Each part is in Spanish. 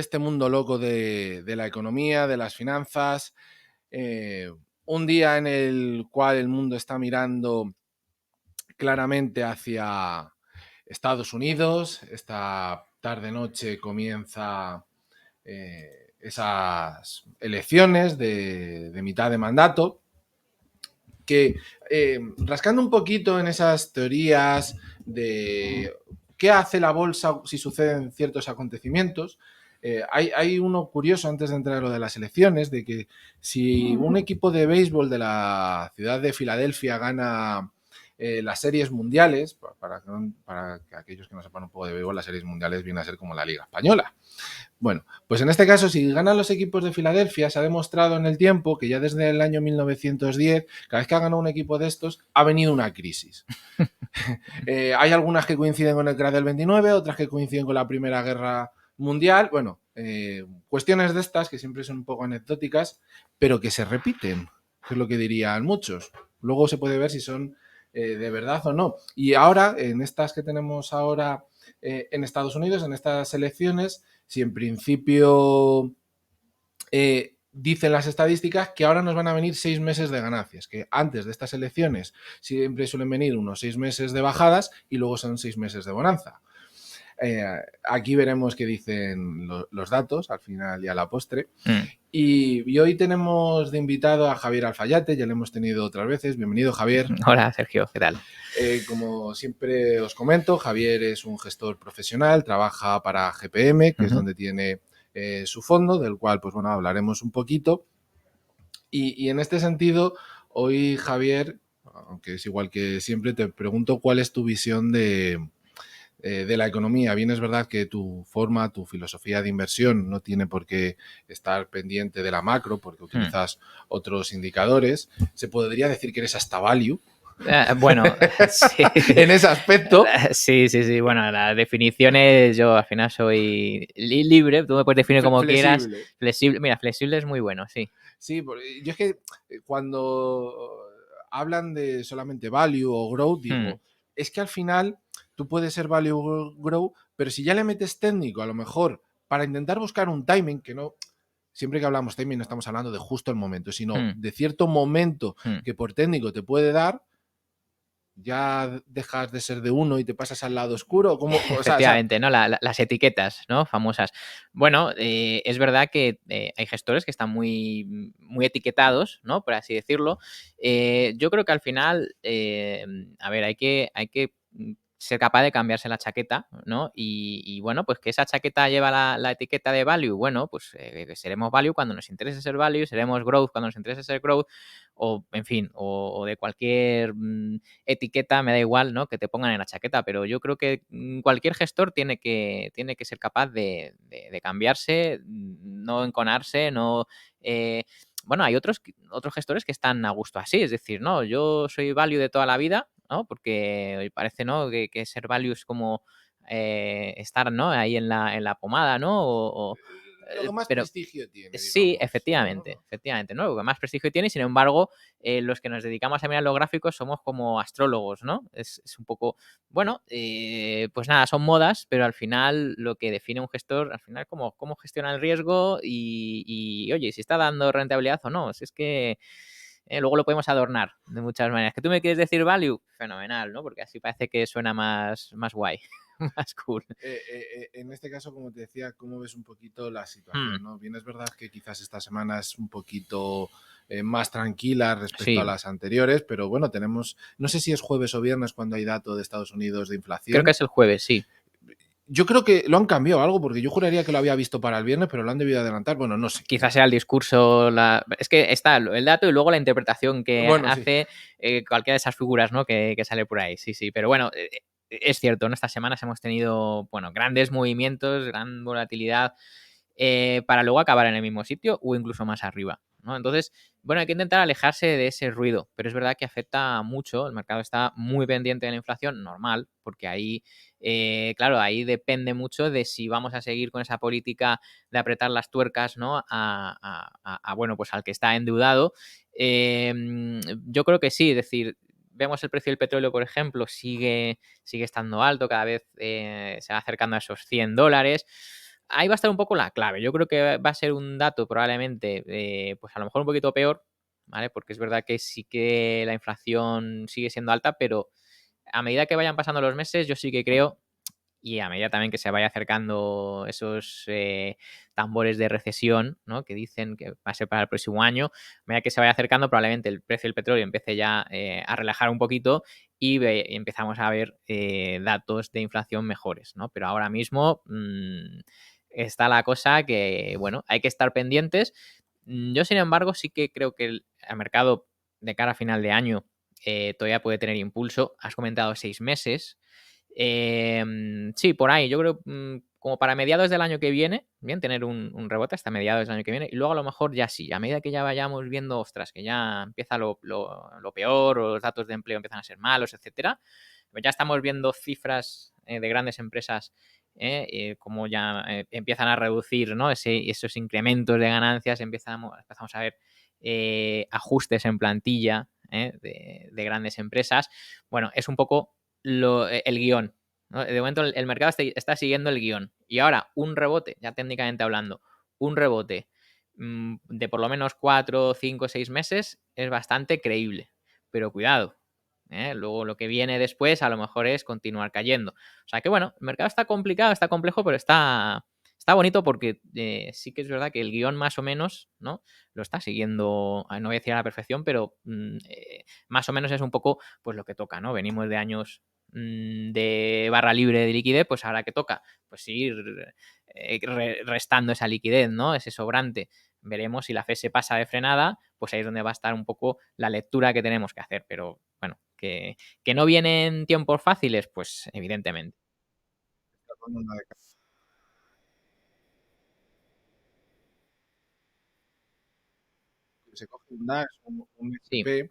este mundo loco de la economía, de las finanzas, un día en el cual el mundo está mirando claramente hacia Estados Unidos. Esta tarde-noche comienza esas elecciones de mitad de mandato, que rascando un poquito en esas teorías de qué hace la bolsa si suceden ciertos acontecimientos, hay uno curioso antes de entrar a lo de las elecciones, de que si un equipo de béisbol de la ciudad de Filadelfia gana las series mundiales, para que aquellos que no sepan un poco de béisbol, las series mundiales vienen a ser como la Liga Española. Bueno, pues en este caso, si ganan los equipos de Filadelfia, se ha demostrado en el tiempo que ya desde el año 1910, cada vez que ha ganado un equipo de estos, ha venido una crisis. Hay algunas que coinciden con el crash del 29, otras que coinciden con la Primera Guerra Mundial. Bueno, cuestiones de estas que siempre son un poco anecdóticas, pero que se repiten, que es lo que dirían muchos. Luego se puede ver si son de verdad o no. Y ahora, en estas que tenemos ahora en Estados Unidos, en estas elecciones, si en principio dicen las estadísticas que ahora nos van a venir 6 meses de ganancias, que antes de estas elecciones siempre suelen venir unos 6 meses de bajadas y luego son 6 meses de bonanza. Aquí veremos qué dicen los datos al final y a la postre. Y hoy tenemos de invitado a Javier Alfayate, ya lo hemos tenido otras veces. Bienvenido, Javier. Hola, Sergio, ¿qué tal? Como siempre os comento, Javier es un gestor profesional, trabaja para GPM, que es donde tiene su fondo, del cual pues bueno, hablaremos un poquito. Y en este sentido, hoy, Javier, aunque es igual que siempre, te pregunto cuál es tu visión de la economía. Bien, es verdad que tu forma, tu filosofía de inversión no tiene por qué estar pendiente de la macro porque utilizas otros indicadores. Se podría decir que eres hasta value. Bueno, sí. En ese aspecto. Sí. Bueno, las definiciones, yo al final soy libre, tú me puedes definir como quieras. Flexible. Mira, flexible es muy bueno, sí. Sí, yo es que cuando hablan de solamente value o growth, digo, es que al final tú puedes ser value o grow, pero si ya le metes técnico, a lo mejor, para intentar buscar un timing, que no, siempre que hablamos timing no estamos hablando de justo el momento, sino de cierto momento que por técnico te puede dar, ya dejas de ser de uno y te pasas al lado oscuro. ¿Cómo? Efectivamente, ¿no? Las etiquetas, ¿no? Famosas. Bueno, es verdad que hay gestores que están muy, muy etiquetados, ¿no? Por así decirlo. Yo creo que al final, a ver, hay que ser capaz de cambiarse la chaqueta, ¿no? Y bueno, pues que esa chaqueta lleva la etiqueta de value, bueno, pues seremos value cuando nos interese ser value, seremos growth cuando nos interese ser growth, o en fin, o de cualquier etiqueta, me da igual, ¿no? Que te pongan en la chaqueta, pero yo creo que cualquier gestor tiene que ser capaz de cambiarse, no enconarse, no... bueno, hay otros gestores que están a gusto así, es decir, no, yo soy value de toda la vida, ¿no? Porque parece, ¿no? Que ser value es como estar, ¿no? Ahí en la pomada, ¿no? Lo que más pero, prestigio tiene, sí, digamos, efectivamente, ¿no? Lo que más prestigio tiene, sin embargo, los que nos dedicamos a mirar los gráficos somos como astrólogos, ¿no? Es un poco, bueno, pues nada, son modas, pero al final lo que define un gestor, al final, cómo gestiona el riesgo y, oye, si está dando rentabilidad o no. Si es que luego lo podemos adornar de muchas maneras. ¿Que tú me quieres decir value? Fenomenal, ¿no? Porque así parece que suena más guay. Más cool. En este caso, como te decía, ¿cómo ves un poquito la situación? ¿No? Bien, es verdad que quizás esta semana es un poquito más tranquila respecto a las anteriores, pero bueno, tenemos, no sé si es jueves o viernes cuando hay dato de Estados Unidos de inflación. Creo que es el jueves, sí. Yo creo que lo han cambiado algo, porque yo juraría que lo había visto para el viernes, pero lo han debido adelantar. Bueno, no sé. Quizás sea el discurso, es que está el dato y luego la interpretación que hace cualquiera de esas figuras, ¿no? que sale por ahí. Sí. Pero bueno, es cierto, en estas semanas hemos tenido, bueno, grandes movimientos, gran volatilidad, para luego acabar en el mismo sitio o incluso más arriba, ¿no? Entonces, bueno, hay que intentar alejarse de ese ruido, pero es verdad que afecta mucho, el mercado está muy pendiente de la inflación, normal, porque ahí, claro, ahí depende mucho de si vamos a seguir con esa política de apretar las tuercas, ¿no? Bueno, pues al que está endeudado. Yo creo que sí, es decir, vemos el precio del petróleo, por ejemplo, sigue estando alto, cada vez se va acercando a esos $100. ahí va a estar un poco la clave. Yo creo que va a ser un dato probablemente, pues a lo mejor un poquito peor, ¿vale? Porque es verdad que sí que la inflación sigue siendo alta, pero a medida que vayan pasando los meses, yo sí que creo, y a medida también que se vaya acercando esos tambores de recesión, ¿no? Que dicen que va a ser para el próximo año, a medida que se vaya acercando, probablemente el precio del petróleo empiece ya a relajar un poquito y empezamos a ver datos de inflación mejores, ¿no? Pero ahora mismo está la cosa que, bueno, hay que estar pendientes. Yo, sin embargo, sí que creo que el mercado de cara a final de año todavía puede tener impulso. Has comentado 6 meses. Sí, por ahí. Yo creo como para mediados del año que viene, bien, tener un rebote hasta mediados del año que viene. Y luego a lo mejor ya sí, a medida que ya vayamos viendo, ostras, que ya empieza lo peor o los datos de empleo empiezan a ser malos, etcétera. Pues ya estamos viendo cifras de grandes empresas como ya empiezan a reducir, ¿no? Esos incrementos de ganancias, empezamos a ver ajustes en plantilla de grandes empresas. Bueno, es un poco el guión, ¿no? De momento el mercado está siguiendo el guión. Y ahora un rebote, ya técnicamente hablando, un rebote de por lo menos 4, 5, 6 meses es bastante creíble. Pero cuidado, luego lo que viene después a lo mejor es continuar cayendo. O sea que bueno, el mercado está complicado, está complejo, pero está bonito porque sí que es verdad que el guión más o menos, ¿no? Lo está siguiendo, no voy a decir a la perfección, pero más o menos es un poco pues lo que toca, ¿no? Venimos de años de barra libre de liquidez, pues ahora que toca, pues ir restando esa liquidez, ¿no? Ese sobrante. Veremos si la FED se pasa de frenada, pues ahí es donde va a estar un poco la lectura que tenemos que hacer. Pero bueno, que no vienen tiempos fáciles, pues evidentemente. Se coge un DAX, un Sí, S&P,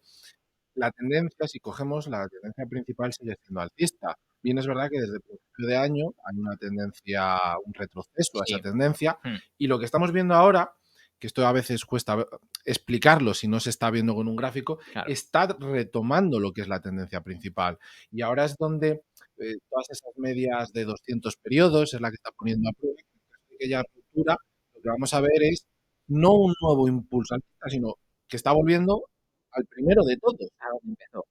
la tendencia, si cogemos la tendencia principal, sigue siendo alcista. Bien, es verdad que desde el principio de año hay una tendencia, un retroceso a esa sí. tendencia, y lo que estamos viendo ahora, que esto a veces cuesta explicarlo si no se está viendo con un gráfico, Claro. está retomando lo que es la tendencia principal. Y ahora es donde todas esas medias de 200 periodos es la que está poniendo a prueba. En caso de que haya ruptura, lo que vamos a ver es no un nuevo impulso alcista, sino que está volviendo al primero de todos. A donde empezó.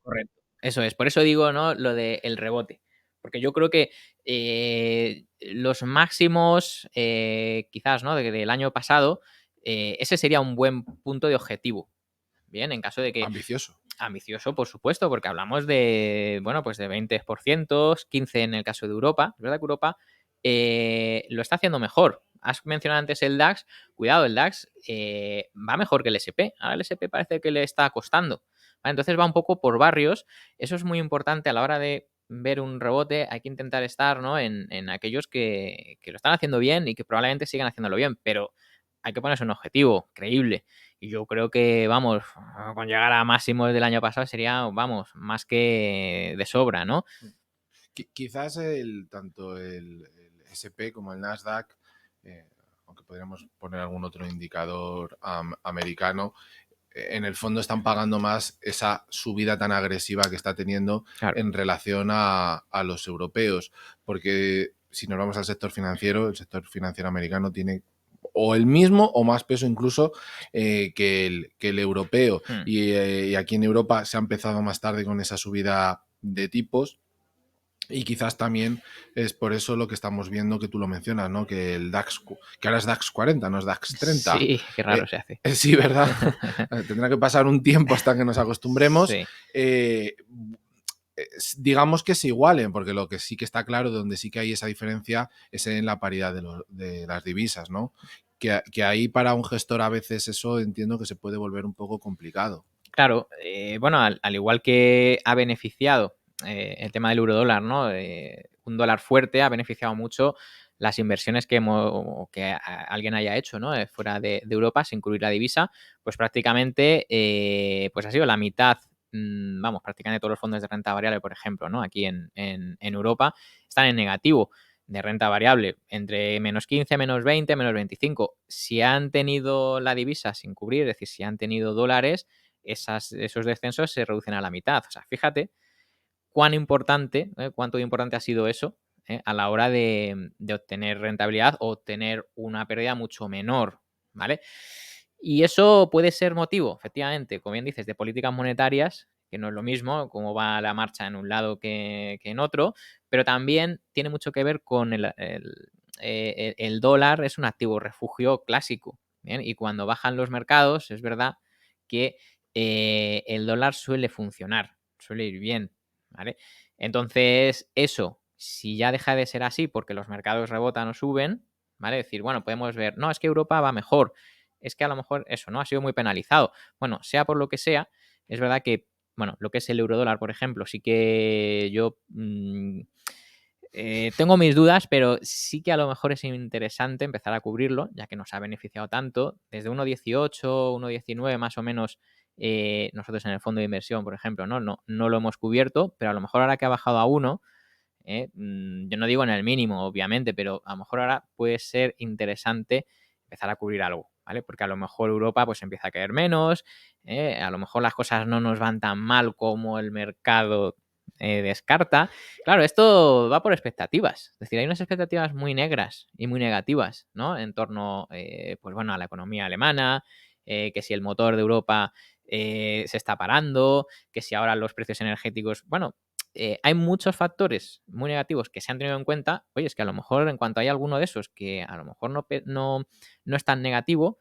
Correcto. Eso es. Por eso digo, ¿no? Lo del rebote. Porque yo creo que los máximos, quizás, ¿no? Del año pasado, ese sería un buen punto de objetivo. Bien, en caso de que Ambicioso. ambicioso, por supuesto, porque hablamos de, bueno, pues de 20%, 15 en el caso de Europa. Es verdad que Europa lo está haciendo mejor. Has mencionado antes el DAX. Cuidado, el DAX va mejor que el SP. Ahora el SP parece que le está costando. ¿Vale? Entonces va un poco por barrios. Eso es muy importante a la hora de ver un rebote. Hay que intentar estar, ¿no? en aquellos que lo están haciendo bien y que probablemente sigan haciéndolo bien, pero hay que ponerse un objetivo creíble. Y yo creo que, vamos, con llegar a máximos del año pasado sería, vamos, más que de sobra, ¿no? Quizás tanto el SP como el Nasdaq, eh, aunque podríamos poner algún otro indicador americano, en el fondo están pagando más esa subida tan agresiva que está teniendo Claro. en relación a los europeos. Porque si nos vamos al sector financiero, el sector financiero americano tiene o el mismo o más peso incluso que el europeo. Y aquí en Europa se ha empezado más tarde con esa subida de tipos. Y quizás también es por eso lo que estamos viendo que tú lo mencionas, ¿no? Que el DAX, que ahora es DAX 40, no es DAX 30. Sí, qué raro se hace. Sí, ¿verdad? Tendrá que pasar un tiempo hasta que nos acostumbremos. Sí. Digamos que se igualen, porque lo que sí que está claro, donde sí que hay esa diferencia, es en la paridad de las divisas, ¿no? Que ahí para un gestor a veces eso entiendo que se puede volver un poco complicado. Claro, bueno, al igual que ha beneficiado el tema del eurodólar, ¿no? Un dólar fuerte ha beneficiado mucho las inversiones que alguien haya hecho, ¿no? Fuera de Europa, sin incluir la divisa, pues prácticamente pues ha sido la mitad, vamos, prácticamente todos los fondos de renta variable, por ejemplo, ¿no? Aquí en Europa están en negativo de renta variable, entre menos 15, menos 20, menos 25. Si han tenido la divisa sin cubrir, es decir, si han tenido dólares, esos descensos se reducen a la mitad. O sea, fíjate cuánto importante ha sido eso a la hora de obtener rentabilidad o obtener una pérdida mucho menor, ¿vale? Y eso puede ser motivo, efectivamente, como bien dices, de políticas monetarias, que no es lo mismo cómo va la marcha en un lado que en otro, pero también tiene mucho que ver con el dólar, es un activo refugio clásico, ¿bien? Y cuando bajan los mercados, es verdad que el dólar suele funcionar, suele ir bien, ¿vale? Entonces, eso, si ya deja de ser así porque los mercados rebotan o suben, ¿vale? Decir, bueno, podemos ver, no, es que Europa va mejor, es que a lo mejor eso, ¿no? Ha sido muy penalizado. Bueno, sea por lo que sea, es verdad que, bueno, lo que es el eurodólar, por ejemplo, sí que yo tengo mis dudas, pero sí que a lo mejor es interesante empezar a cubrirlo, ya que nos ha beneficiado tanto. Desde 1,18, 1,19 más o menos, nosotros en el fondo de inversión, por ejemplo, no lo hemos cubierto, pero a lo mejor ahora que ha bajado a 1, yo no digo en el mínimo, obviamente, pero a lo mejor ahora puede ser interesante empezar a cubrir algo, ¿vale? Porque a lo mejor Europa pues empieza a caer menos, a lo mejor las cosas no nos van tan mal como el mercado descarta. Claro, esto va por expectativas, es decir, hay unas expectativas muy negras y muy negativas, ¿no? En torno, pues bueno, a la economía alemana, que si el motor de Europa se está parando, que si ahora los precios energéticos, bueno, hay muchos factores muy negativos que se han tenido en cuenta. Oye, es que a lo mejor en cuanto hay alguno de esos que a lo mejor no es tan negativo,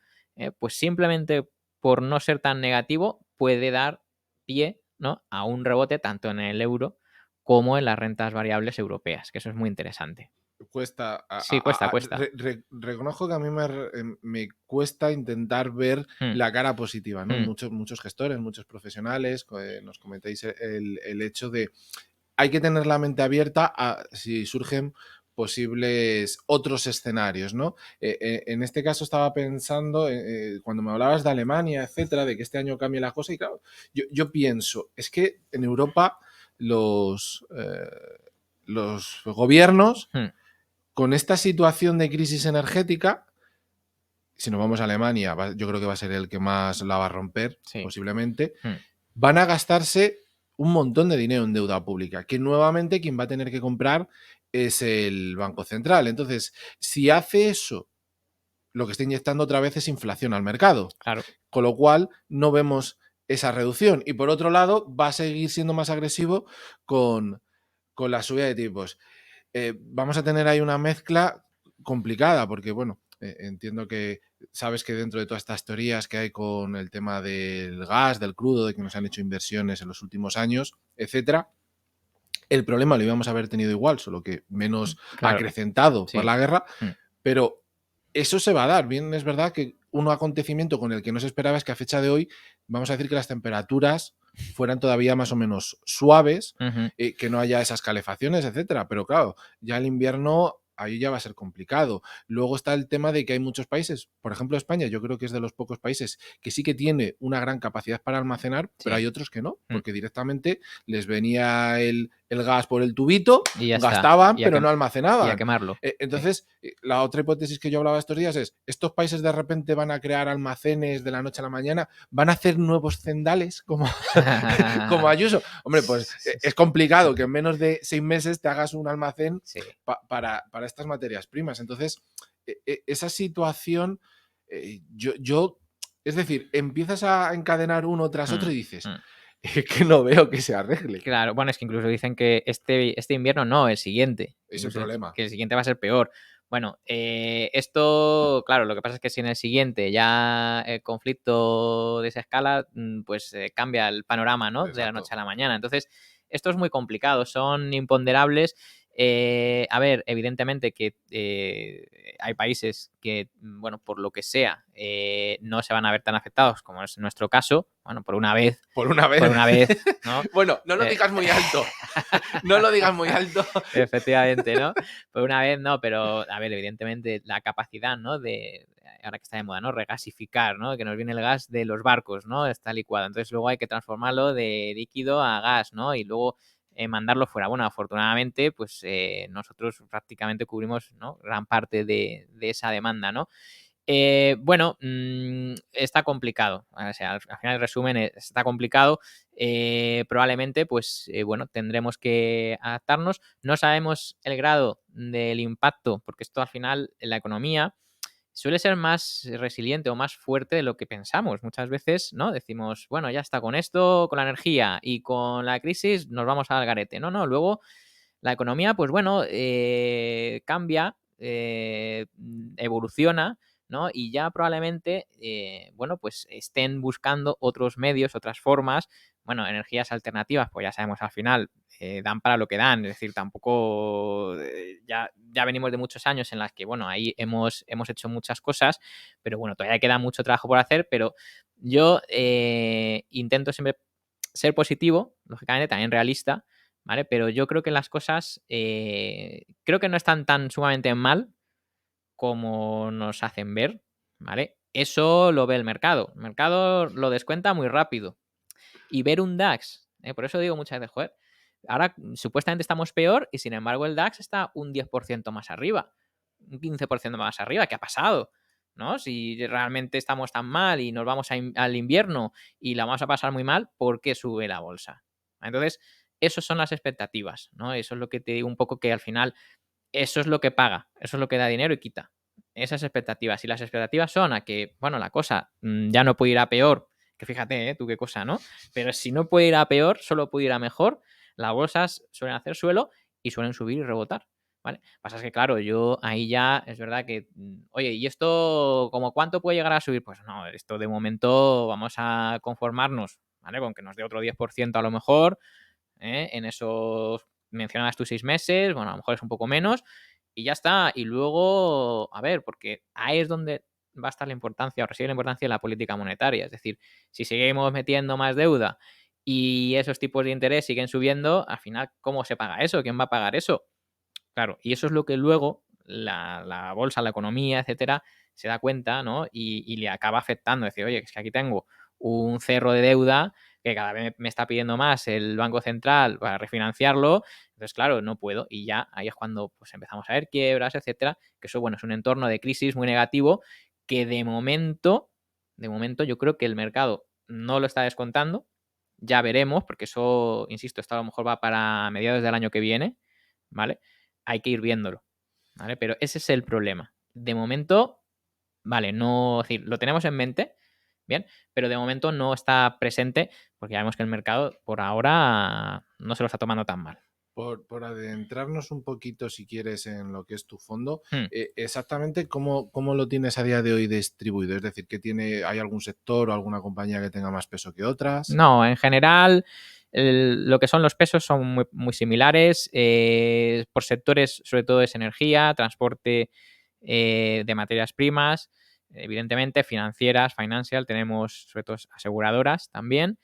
pues simplemente por no ser tan negativo puede dar pie, ¿no?, a un rebote tanto en el euro como en las rentas variables europeas, que eso es muy interesante. Cuesta. Sí, cuesta, cuesta. Reconozco que a mí me cuesta intentar ver Mm, la cara positiva, ¿no? mm, Muchos gestores, muchos profesionales, nos comentáis el hecho de hay que tener la mente abierta a si surgen posibles otros escenarios, ¿no? En este caso estaba pensando, cuando me hablabas de Alemania, etcétera, de que este año cambie la cosa, y claro, yo pienso, es que en Europa los gobiernos, mm, con esta situación de crisis energética, si nos vamos a Alemania, yo creo que va a ser el que más la va a romper, sí. posiblemente, Mm, van a gastarse un montón de dinero en deuda pública, que nuevamente quien va a tener que comprar es el Banco Central. Entonces, si hace eso, lo que está inyectando otra vez es inflación al mercado, claro. con lo cual no vemos esa reducción. Y por otro lado, va a seguir siendo más agresivo con la subida de tipos. Vamos a tener ahí una mezcla complicada, porque bueno, entiendo que sabes que dentro de todas estas teorías que hay con el tema del gas, del crudo, de que nos han hecho inversiones en los últimos años, etcétera, el problema lo íbamos a haber tenido igual, solo que menos Claro, acrecentado por sí. la guerra, Mm, pero eso se va a dar. Bien, es verdad que un acontecimiento con el que no se esperaba es que a fecha de hoy, vamos a decir que las temperaturas fueran todavía más o menos suaves, ujú, que no haya esas calefacciones, etcétera. Pero claro, ya el invierno ahí ya va a ser complicado. Luego está el tema de que hay muchos países, por ejemplo España, yo creo que es de los pocos países que sí que tiene una gran capacidad para almacenar, pero sí. hay otros que no, Mm, porque directamente les venía el gas por el tubito, y ya está. gastaban, pero no Y a almacenaban. quemarlo. Sí. Entonces, la otra hipótesis que yo hablaba estos días es, estos países de repente van a crear almacenes de la noche a la mañana, van a hacer nuevos cendales como, como Ayuso. Hombre, pues es complicado que en menos de 6 meses te hagas un almacén Sí. para estas materias primas. Entonces, esa situación, yo, es decir, empiezas a encadenar uno tras otro Mm, y dices, mm. es que no veo que se arregle. Claro, bueno, es que incluso dicen que este invierno no, el siguiente. Es el Incluso problema. que el siguiente va a ser peor. Bueno, esto, claro, lo que pasa es que si en el siguiente ya el conflicto de esa escala, pues cambia el panorama, ¿no? De la Exacto. noche a la mañana. Entonces, esto es muy complicado, son imponderables. A ver, evidentemente que hay países que, bueno, por lo que sea, no se van a ver tan afectados como es nuestro caso. Bueno, Por una vez. por una vez, ¿no? Bueno, no lo Eh, digas muy alto. No lo digas muy alto. Efectivamente, ¿no? Por una vez no, pero a ver, evidentemente la capacidad, ¿no? Ahora que está de moda, ¿no? Regasificar, ¿no? Que nos viene el gas de los barcos, ¿no? Está licuado. Entonces luego hay que transformarlo de líquido a gas, ¿no? Y luego mandarlo fuera. Bueno, afortunadamente, pues nosotros prácticamente cubrimos, ¿no?, gran parte de esa demanda, ¿no? Bueno, está complicado. O sea, al final el resumen está complicado. Probablemente, pues, bueno, tendremos que adaptarnos. No sabemos el grado del impacto, porque esto al final en la economía suele ser más resiliente o más fuerte de lo que pensamos. Muchas veces, ¿no? Decimos, bueno, ya está, con esto, con la energía y con la crisis nos vamos al garete. No, no, luego la economía, pues bueno, cambia, evoluciona, ¿no? Y ya probablemente, bueno, pues estén buscando otros medios, otras formas, bueno, energías alternativas, pues ya sabemos al final, dan para lo que dan, es decir, tampoco, ya venimos de muchos años en las que, bueno, ahí hemos hecho muchas cosas, pero bueno, todavía queda mucho trabajo por hacer, pero yo intento siempre ser positivo, lógicamente, también realista, ¿vale? Pero yo creo que las cosas, creo que no están tan sumamente mal como nos hacen ver, ¿vale? Eso lo ve el mercado lo descuenta muy rápido. Y ver un DAX, por eso digo muchas veces, joder, ahora supuestamente estamos peor y sin embargo el DAX está un 10% más arriba, un 15% más arriba. ¿Qué ha pasado? ¿No? Si realmente estamos tan mal y nos vamos al invierno y la vamos a pasar muy mal, ¿por qué sube la bolsa? Entonces, esas son las expectativas, ¿no? Eso es lo que te digo un poco, que al final eso es lo que paga, eso es lo que da dinero y quita. Esas expectativas. Y las expectativas son a que, bueno, la cosa ya no puede ir a peor, que fíjate, tú qué cosa, ¿no? Pero si no puede ir a peor, solo puede ir a mejor, las bolsas suelen hacer suelo y suelen subir y rebotar. ¿Vale? Pasa es que, claro, yo ahí ya es verdad que, oye, ¿y esto como cuánto puede llegar a subir? Pues no, esto de momento vamos a conformarnos, ¿vale? Con que nos dé otro 10% a lo mejor, en esos, mencionabas tú 6 meses, bueno, a lo mejor es un poco menos, y ya está. Y luego, a ver, porque ahí es donde va a estar la importancia, o reside la importancia de la política monetaria. Es decir, si seguimos metiendo más deuda y esos tipos de interés siguen subiendo, al final, ¿cómo se paga eso? ¿Quién va a pagar eso? Claro, y eso es lo que luego la bolsa, la economía, etcétera, se da cuenta, ¿no? Y le acaba afectando. Decir, oye, es que aquí tengo un cerro de deuda que cada vez me está pidiendo más el Banco Central para refinanciarlo. Entonces, claro, no puedo. Y ya ahí es cuando pues, empezamos a ver quiebras, etcétera. Que eso, bueno, es un entorno de crisis muy negativo que de momento yo creo que el mercado no lo está descontando. Ya veremos, porque eso, insisto, esto a lo mejor va para mediados del año que viene, ¿vale? Hay que ir viéndolo, ¿vale? Pero ese es el problema. De momento, vale, no, es decir, lo tenemos en mente, bien, pero de momento no está presente porque ya vemos que el mercado por ahora no se lo está tomando tan mal. Por adentrarnos un poquito, si quieres, en lo que es tu fondo, Hmm. exactamente cómo lo tienes a día de hoy distribuido. Es decir, ¿hay algún sector o alguna compañía que tenga más peso que otras? No, en general, lo que son los pesos son muy, muy similares. Por sectores, sobre todo es energía, transporte, de materias primas, evidentemente financieras, financial, tenemos sobre todo aseguradoras también,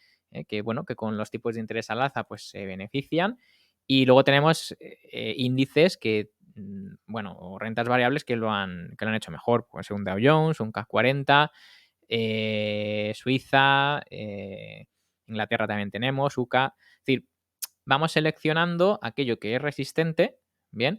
que bueno, que con los tipos de interés al alza pues se benefician. Y luego tenemos índices que, bueno, o rentas variables que lo han hecho mejor, pues un Dow Jones, un CAC 40, Suiza, Inglaterra también tenemos, UCA. Es decir, vamos seleccionando aquello que es resistente, bien,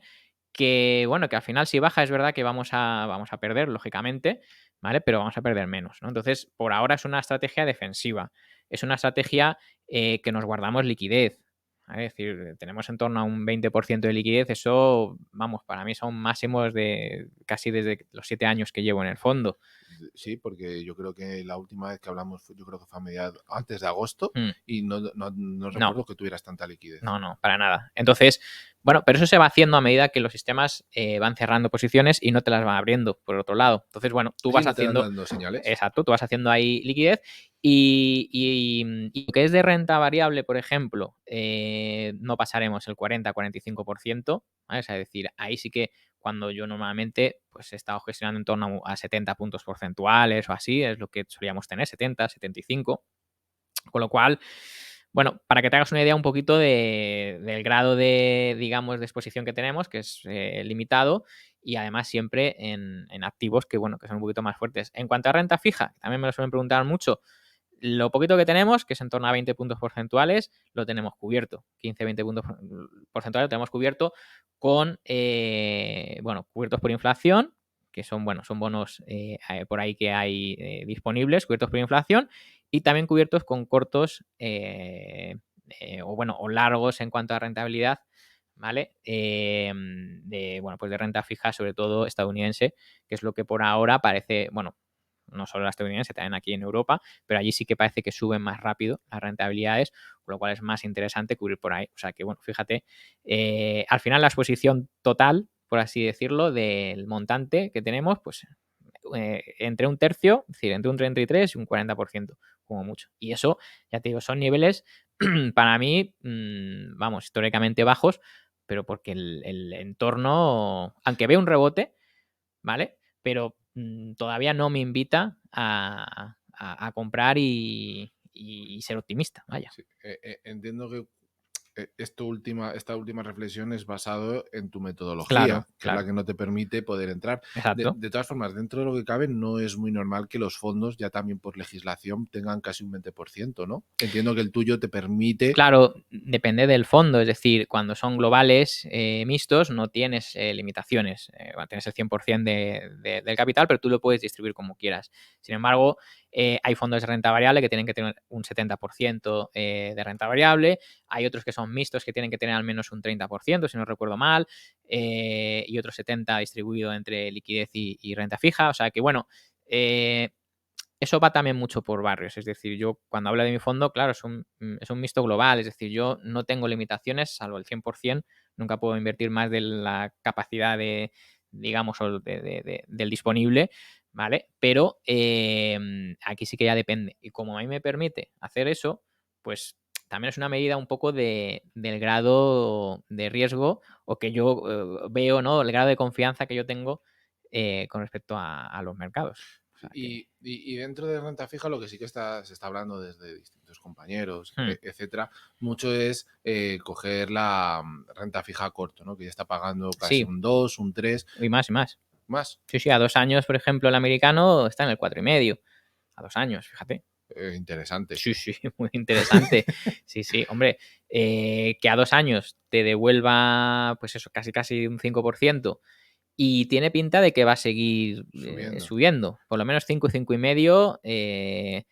que bueno, que al final si baja es verdad que vamos a perder, lógicamente, ¿vale? Pero vamos a perder menos, ¿no? Entonces, por ahora es una estrategia defensiva, es una estrategia que nos guardamos liquidez, ¿vale? Es decir, tenemos en torno a un 20% de liquidez, eso, vamos, para mí son máximos de casi desde los 7 años que llevo en el fondo. Sí, porque yo creo que la última vez que hablamos, yo creo que fue a mediados, antes de agosto, Mm, y no no. recuerdo que tuvieras tanta liquidez. No, no, para nada. Entonces, bueno, pero eso se va haciendo a medida que los sistemas van cerrando posiciones y no te las van abriendo por otro lado. Entonces, bueno, tú Sí, vas no te van haciendo, dando señales. exacto, tú vas haciendo ahí liquidez y lo que es de renta variable, por ejemplo, no pasaremos el 40-45%, ¿vale? O sea, es decir, ahí sí que cuando yo normalmente pues he estado gestionando en torno a 70 puntos porcentuales o así, es lo que solíamos tener, 70, 75. Con lo cual, bueno, para que te hagas una idea un poquito del grado de, digamos, de exposición que tenemos, que es limitado, y además siempre en activos que, bueno, que son un poquito más fuertes. En cuanto a renta fija, también me lo suelen preguntar mucho, lo poquito que tenemos, que es en torno a 20 puntos porcentuales, lo tenemos cubierto. 15-20 puntos porcentuales lo tenemos cubierto con, bueno, cubiertos por inflación, que son, bueno, son bonos por ahí que hay disponibles, cubiertos por inflación y también cubiertos con cortos o largos en cuanto a rentabilidad, ¿vale? Bueno, pues de renta fija, sobre todo estadounidense, que es lo que por ahora parece, bueno, no solo la estadounidense, también aquí en Europa, pero allí sí que parece que suben más rápido las rentabilidades, con lo cual es más interesante cubrir por ahí. O sea que, bueno, fíjate, al final la exposición total, por así decirlo, del montante que tenemos, pues entre un tercio, es decir, entre un 33 y un 40%, como mucho. Y eso, ya te digo, son niveles para mí, vamos, históricamente bajos, pero porque el entorno, aunque veo un rebote, ¿vale? Pero todavía no me invita a comprar y ser optimista, vaya. Sí, entiendo que esta última reflexión es basado en tu metodología, Claro, que es la claro. que no te permite poder entrar. Exacto. De todas formas, dentro de lo que cabe, no es muy normal que los fondos, ya también por legislación, tengan casi un 20%, ¿no? Entiendo que el tuyo te permite... Claro, depende del fondo, es decir, cuando son globales mixtos no tienes limitaciones, tienes el 100% del capital, pero tú lo puedes distribuir como quieras. Sin embargo, hay fondos de renta variable que tienen que tener un 70% de renta variable, hay otros que son mixtos que tienen que tener al menos un 30%, si no recuerdo mal, y otros 70% distribuido entre liquidez y renta fija, o sea que bueno... eso va también mucho por barrios, es decir, yo cuando hablo de mi fondo, claro, es un mixto global, es decir, yo no tengo limitaciones, salvo el 100%, nunca puedo invertir más de la capacidad de, digamos, o del disponible, ¿vale? Pero aquí sí que ya depende. Y como a mí me permite hacer eso, pues también es una medida un poco del grado de riesgo o que yo veo, ¿no? El grado de confianza que yo tengo con respecto a los mercados. O sea que... Y dentro de renta fija, lo que sí que se está hablando desde distintos compañeros, etcétera, mucho es coger la renta fija a corto, ¿no? Que ya está pagando casi Sí, un 2, un 3, y más y más. más. Sí, sí, a 2 años, por ejemplo, el americano está en el 4,5. A 2 años, fíjate. Interesante. Sí, sí, muy interesante. Sí, sí, hombre, que a 2 años te devuelva, pues eso, casi casi un 5% y tiene pinta de que va a seguir Subiendo. subiendo. Por lo menos 5, 5,5,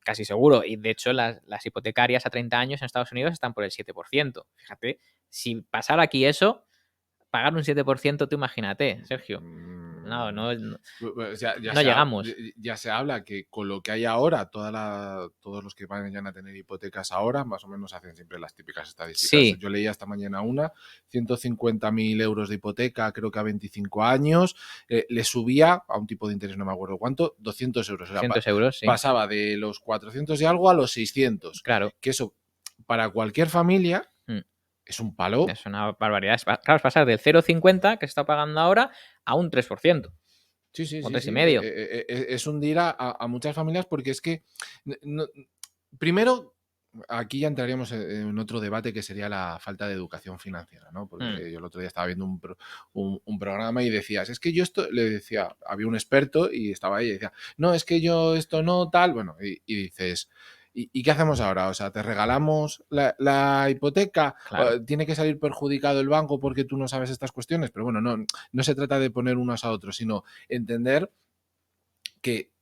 casi seguro. Y de hecho, las hipotecarias a 30 años en Estados Unidos están por el 7%. Fíjate, si pasara aquí eso, pagar un 7%, tú imagínate, Sergio. No, no, no, Pues no llegamos. ya se habla que con lo que hay ahora, todos los que vayan a tener hipotecas ahora, más o menos hacen siempre las típicas estadísticas. Sí, Yo leía esta mañana 150.000 euros de hipoteca, creo que a 25 años, le subía a un tipo de interés, no me acuerdo cuánto, 200 euros. O sea, 200 euros, sí. pasaba de los 400 y algo a los 600. Claro. Que eso, para cualquier familia, es un palo. Es una barbaridad. Claro, es pasar del 0,50 que se está pagando ahora a un 3%. Sí, sí, O sí, sí. 3,5. Es hundir a muchas familias porque es que, primero, aquí ya entraríamos en otro debate que sería la falta de educación financiera, ¿no? Porque yo el otro día estaba viendo un programa y decías, es que yo esto, le decía, había un experto y estaba ahí y decía, no, es que yo esto no, tal, bueno, y dices... ¿Y qué hacemos ahora? O sea, ¿te regalamos la hipoteca? Claro. ¿Tiene que salir perjudicado el banco porque tú no sabes estas cuestiones? Pero bueno, no se trata de poner unos a otros, sino entender que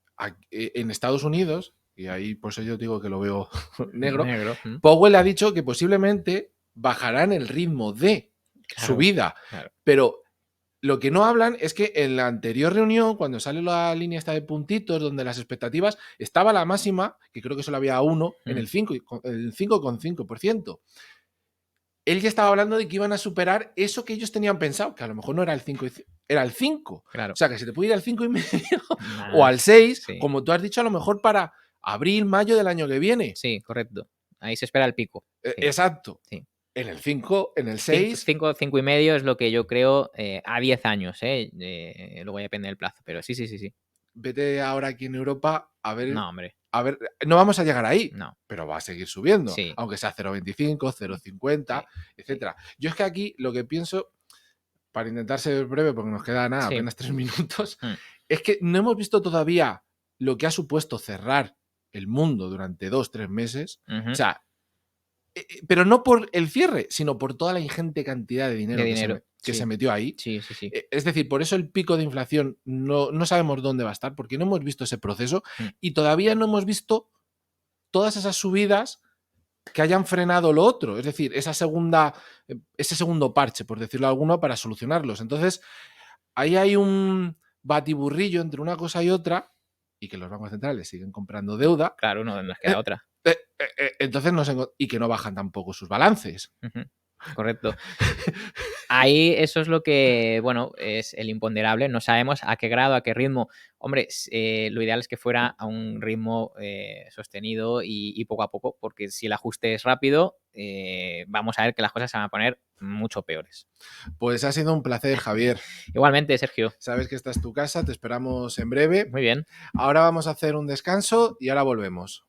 en Estados Unidos, y ahí por eso yo digo que lo veo negro, Powell ha dicho que posiblemente bajarán el ritmo de subida, pero lo que no hablan es que en la anterior reunión, cuando sale la línea esta de puntitos, donde las expectativas, estaba la máxima, que creo que solo había uno, en el 5,5%. Él ya estaba hablando de que iban a superar eso que ellos tenían pensado, que a lo mejor no era el 5, era el 5. Claro. O sea, que se te puede ir al 5,5 o al 6, sí. como tú has dicho, a lo mejor para abril, mayo del año que viene. Sí, correcto. Ahí se espera el pico. Sí. Exacto. Sí. En el 5, en el 6. 5,5 es lo que yo creo a 10 años. Luego ya depende del plazo, pero sí, sí, sí, sí. Vete ahora aquí en Europa a ver. No, hombre. A ver, no vamos a llegar ahí, no. pero va a seguir subiendo, sí. aunque sea 0,25, 0,50, etcétera. Yo es que aquí lo que pienso, para intentar ser breve, porque nos queda nada, apenas 3 minutos, es que no hemos visto todavía lo que ha supuesto cerrar el mundo durante 2-3 meses. O sea, pero no por el cierre, sino por toda la ingente cantidad de dinero, que se Sí, metió ahí. sí, sí, sí. Es decir, por eso el pico de inflación no sabemos dónde va a estar, porque no hemos visto ese proceso Mm. y todavía no hemos visto todas esas subidas que hayan frenado lo otro, es decir, ese segundo parche, por decirlo alguno, para solucionarlos. Entonces, ahí hay un batiburrillo entre una cosa y otra, y que los bancos centrales siguen comprando deuda. Claro, no nos queda otra. Entonces, y que no bajan tampoco sus balances. Ujú, correcto. Ahí eso es lo que, bueno, es el imponderable. No sabemos a qué grado, a qué ritmo. Hombre, lo ideal es que fuera a un ritmo sostenido y poco a poco, porque si el ajuste es rápido, vamos a ver que las cosas se van a poner mucho peores. Pues ha sido un placer, Javier. Igualmente, Sergio. Sabes que esta es tu casa, te esperamos en breve. Muy bien. Ahora vamos a hacer un descanso y ahora volvemos.